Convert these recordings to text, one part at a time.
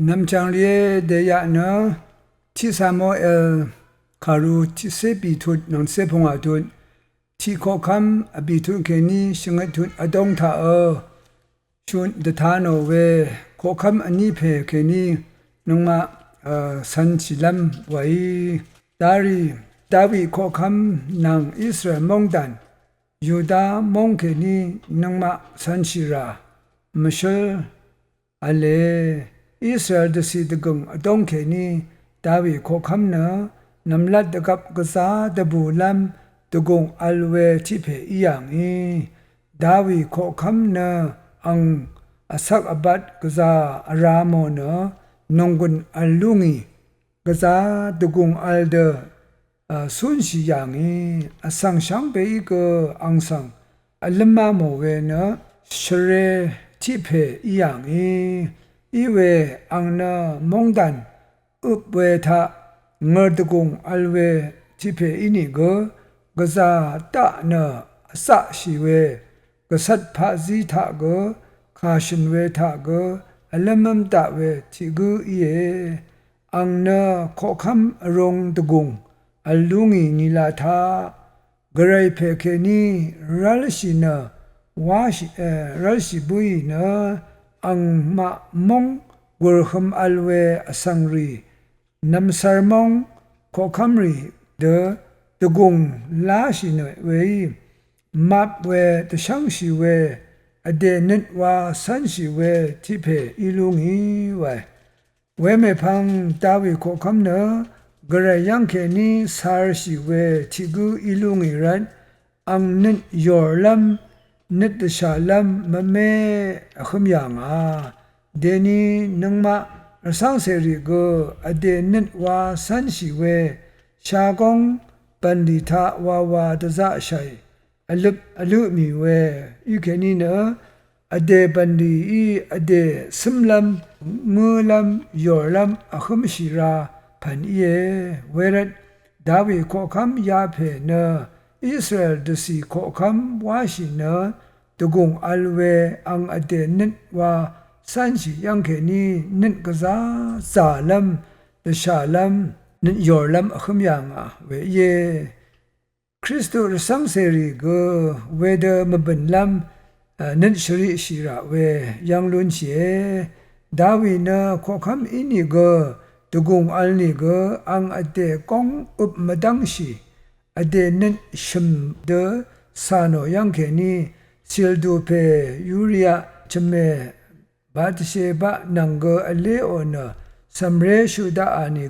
นำจังเลียเดียนะที่ซามูเอลคารูที่เซปีทุดนนเซพงอาทุดที่ข้อคำอบิทุนเคนี้ชงทุดอดงท่าชุนเดทานโอเวข้อคำอันนี้เพเคนี้นงมาสันชิลัมไว้ดาวีข้อคำนางอิสราเอลมงดันยูดามงเคนี้นงมาสันชิรามชลอเลอิสราเอลดสิดกงอดงเคนี้ดาวีข้อคำเนนำลัดกับกษาดบูลัมตกงอัลเวที่เพอีอย่างนี้ดาวีข้อคำเนอังสักอบัดกษารามโนนงกุนอัลลุงีกษาตกงอัลเดสุนสีอย่างนี้สังช่างไปอีกอังสังอัลมาโมเวเนชเรที่เพอีอย่างนี้อีเวอังเนมงดันอุบเวทะเงอตกงอัลเวที่เพอีนี่กษาตะเนสักชีเวกษัตริย์พระจีทะคาชินเวทะอัลมัมตะเวที่อีเออังเนข้อคำรงตกงอัลลุงีนิลาทากระไรเพเคนีรัลชินรัลชิบุยเนอังมะมงวรคมอัลเวอสังรีนำสารมงข้อคำรีตกงลาชินเวมับเวตช่างชีเวอเดนิตว่าสันชีเวที่เพอีลุงีไวเมพังดาวิข้อคำเนกระยังเคนี้สารชีเวที่อีลุงีรันอังนิตยอร์ลัมนิตชาลัมมะเมขมยังเดนีนังมาสังเสริอเดนิตว่าสันชีเวชากงปันดิทาวาตซาชัยอลุมีเวอีเคนีเนอเดปันดีอเดสมลัมมือลัมยอร์ลัมขมชิราพันเยเวรดดาวิข้อคำยาเพเนอิสราเอลดสีข้อคำวาชิเนตกงอัลเวอังอเดนิตว่าสันชิยังเคนีนิตกษาซาลัมตชาลัมนิตยอร์ลัมขมยังเวเยคริสตุสังเสริเวเดมบันลัมนิตชริชิระเวยังลุนเชดาวินข้อคำอินิตกงอัลนิอังอเดกงอุบมดังชีอเดนิตชิมเดซาโนยังเคนีซิลดูเพยูเรียชเมบาตเชบะนังอเลโอนสัมเรชุดาอานิ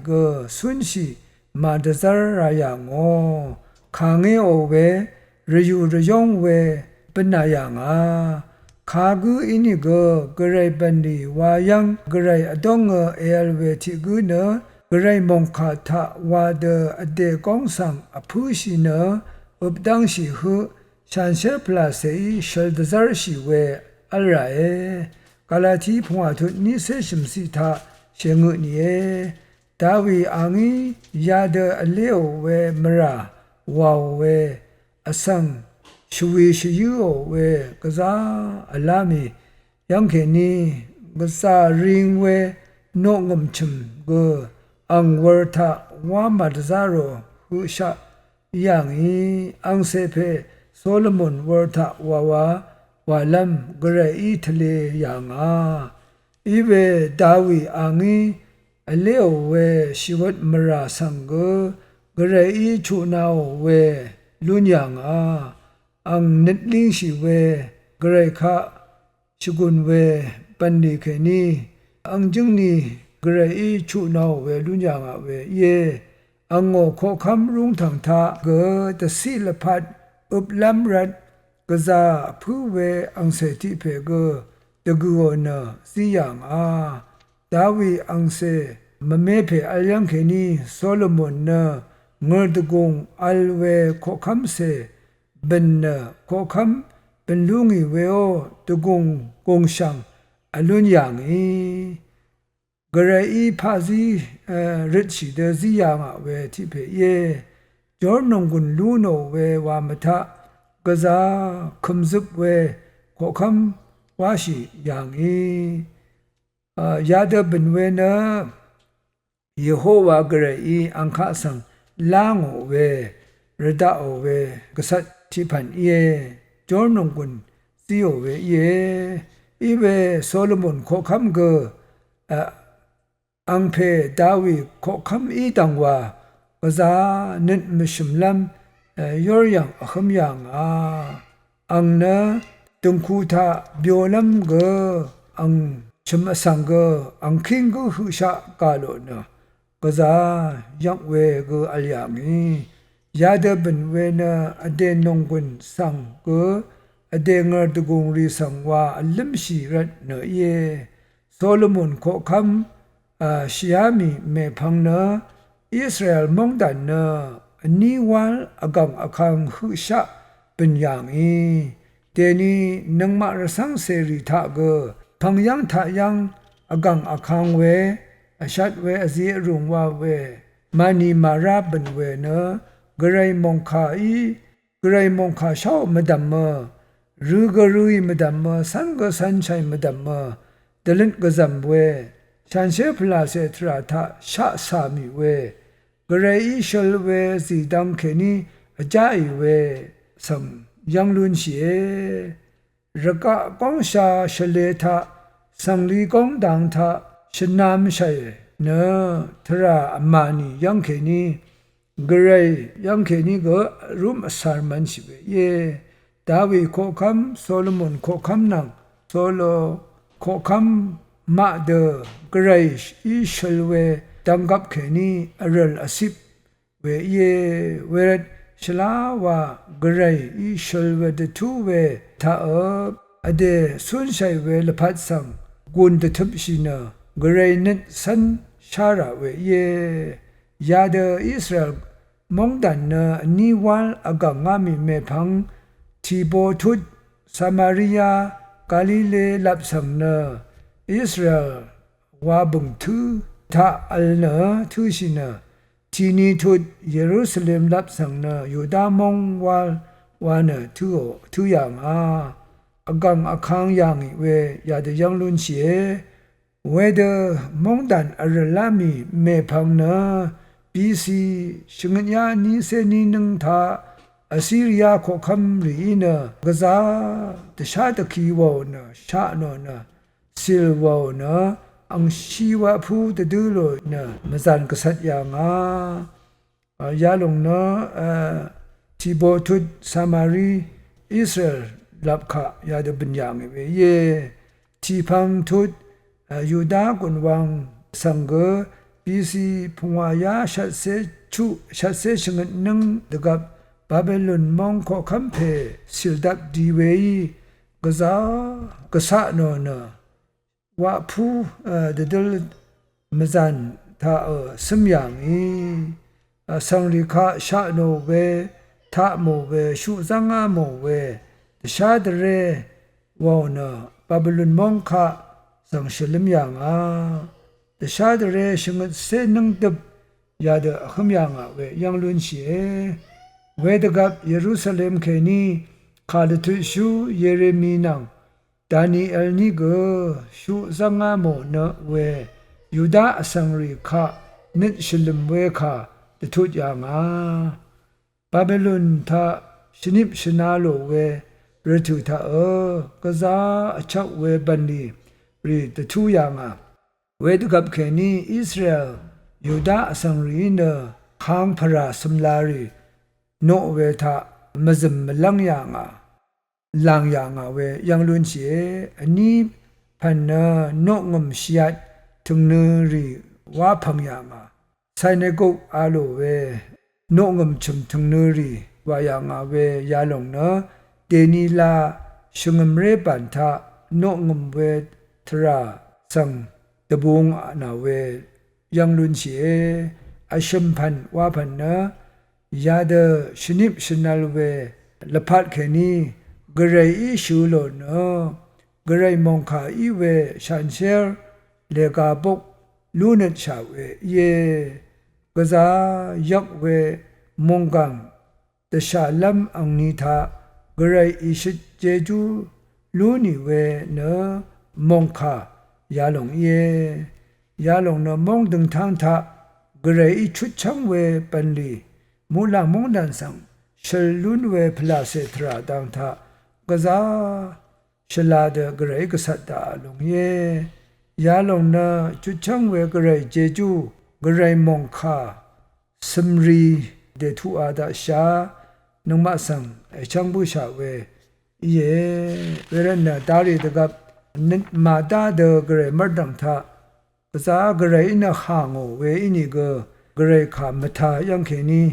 สุนชีมาดซารรายางคางเอเวรยูรยองเวเป็นนายางคากูอินิกระไรบันดีวายังกระไรอดงเอลเวทิกูเนกระไรมงคาทะวาเดอเดกองสังอภูชิเนอุบดังชิหุชันเชพลาเซชลดซารชิเวอัลไรกาลาทีพงอาทุนิเซชิมสิทาเชงุนีดาวีอังยาเดอเลโอเวมราวาวเวอสังชวีชยูโอเวกษาอัลามียังเคนีกษาริงเวนงมชิมอังเวอร์ทาวามัดซาโรหุชะยังอังเซเพโซโลมอนเวอร์ทวาลัมกระไรทะเลยังอีเวดาวีอังอเลโอเวชิวัตมราสังกระไรชูนาโอเวลุนยังอังนิดลิงชีเวกระไรคะชกุนเวปันดีเคนีอังจึงนีกระไรชูนาโอเวลุนยังเวเยอังโงข้อคำรุงถังทาตสิลพัดอุบลัมรัดกษาผู้เวอังเสติเพตะกูโนสิยังดาวีอังเสมเมเพอัลยังเคนีโซโลมอนเงอตกงอัลเวข้อคำเสเป็นข้อคำเป็นลุงเวโอตกงกงชังอลุนยังกระไรพาซีริชิเดซิยังเวที่เพเยจอร์นงกุนลูโนเววามทะกษาคมซุบเวข้อคำวาชิยัง ยาเดเป็นเวนะเยโฮวากระอีอังคาสังล่างโอเวระดาโอเวกษัตริย์ที่พันเยจอนงกุนซีโอเวเยอีเวโซโลมอนขอคำเกอังเพดาวิขอคำอีตังว่ากษานิดมิชมลำยอร์ยังขมยังอังนะตุงคูทาบิโอลัมเกอังชมสังเกอังคิงกุหุชะกาโลนะกษายังเวกอัลยังอียาเดบันเวนะอเดนงกุนสังเกอเดงร์ตกงรีสังว่าอัลลิมชีรัตเนเยโซโลมอนขอคำชิอามีเมพังนะอิสราเอลมองดันนะนิวัลอกังอคังหุชะเป็นอย่างอีเดนี้นังมารสังเสรีทะเกพังยังทะยังอกังอคังเวชัดเวอเสียรุงว่าเวมานีมาราบันเวนะกระไรมองคาอีกระไรมองคาเช่ามาดัมเมรือกรุยมาดัมเมสันก็สันชัยมาดัมเมเดลินก็จำเวฉันเชื่อพลาเสตราทะชะสามีเวกระไรอิชลเวสีดังแค่นี้ใจเวสังยังลุนเสียรักกองชาเฉลทะสังลีกองดังทะชนามใช่เนอทราอามานียังแค่นี้กระไรยังแค่นี้ก็รุมสารมันสิเวเยดาวิโคคัมโซโลมอนโคคัมนังโซโลโคคัมมาเดกระไรอิชลเวดังกับแค่นี้อรัลอสิบเวเยเวรดชลาวากระไรอิชลเวเดทูเวทาอเดสุนชัยเวลพัดสังกุนเดทุบชินกระไรนิดสันชาระเวเยยาเดอิสราเอลมองดันเนนิวัลอากางามิเมพังทีโบทุดสมาริยากาลิเลลับสังเนอิสราเอลวาบุงทูทาอัลเนทูชินทีนีทุดเยรูซาเล็มลับสังเนยูดามองวาเนทูอย่างอากางอาคังอย่างเวยาเดยังลุนเสียเวเดมองดันอรลามีเมพังเนปีซีชงญานีเซนีนึงทาอซีเรียขอคำรีเนกษาตชาตคีวอเนชาโนเนซิลวอเนอังชีวะพูตดูโลเนมจันกษัตริย์อย่างยาลงเนที่โบทุดสามารีอิสราเอลรับขะยาดบัญญังเวเยที่พังทุดยูดากุนวังสังเกปีซีพงวายาชัดเซชงนึงดกับบาเบลอนมองขอคำเพสิลดับดีเวยกษาโนเนว่าผู้เดลมจันทาสมยังอีสังริคาชาโนเวทาโมเวชุจังอาโมเวชาดเรวอเนบาเบลอนมองขะสังชลมยังชาดเรชงเซนึงดับยาเดขมยังเวยังลุนเสียเวดกับเยรูซาเล็มแค่นี้ขาดทุชูเยเรมีนังดานีเอลนิเกชูสังอาโมเนเวยูดาสังริคานิชลมเวคาตทุจยังบาเบลอนทาชนิบชนาโลเวรทุทากษาชักเวบันดีรีตทุยังเวดกับแค่นี้อิสราเอลยูดาสังรีเนข้างพระสมลารีโนเวทามซึมลังยังเวยังลุนเสียอันนี้พันโนงมเสียดถึงเนรีว่าพังยังไซเนกุอาโลเวโนงมชุมถึงเนรีว่ายังเวยาลงเนเดนีลาชงมเรปันทะโนงมเวทราสังตะบุงนาเวยังลุนเสียอาชมพันว่าพันยาเดชนิบชนาลเวละพัดแค่นี้กระไรอิชูโลเนกระไรมองขาอีเวชันเชลเลกาบกลูนชาเวเยกษายักเวมงกังตชาลัมอังนิทากระไรอิชิเจจูลูนิเวเนมงขาม ยาหลงเยาหลงเนมงดึงทางทะกระไรชุดช่างเวปันลีมูลังมงดันสังชลุนเวพลาเสตราดังทะกษาชลาเดกระไรกษัตริย์หลงยาหลงเนชุดช่างเวกระไรเจจูกระไรมงคาสมรีเดทุอาดาชานงมาสังไอช่างบูชาเวเวรนดารีตกับนิมาดาเดกระไรมดังทะภาษากระไรอินะข้างเวอินิกระไรขามทายังแค่นี้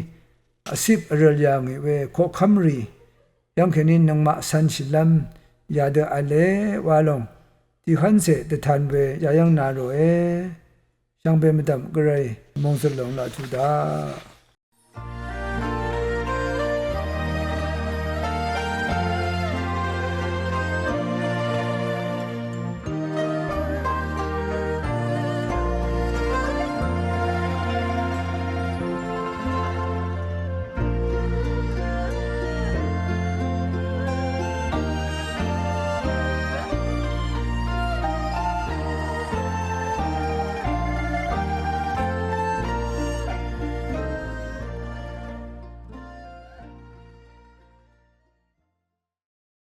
อาศิบเรียงเวโคคัมรียังแค่นี้นงมาสันชิลัมยาเดอเลวาลงที่ขันเสตทันเวยายังนาโรยังเป็นมดำกระไรมงสลงลาทุดา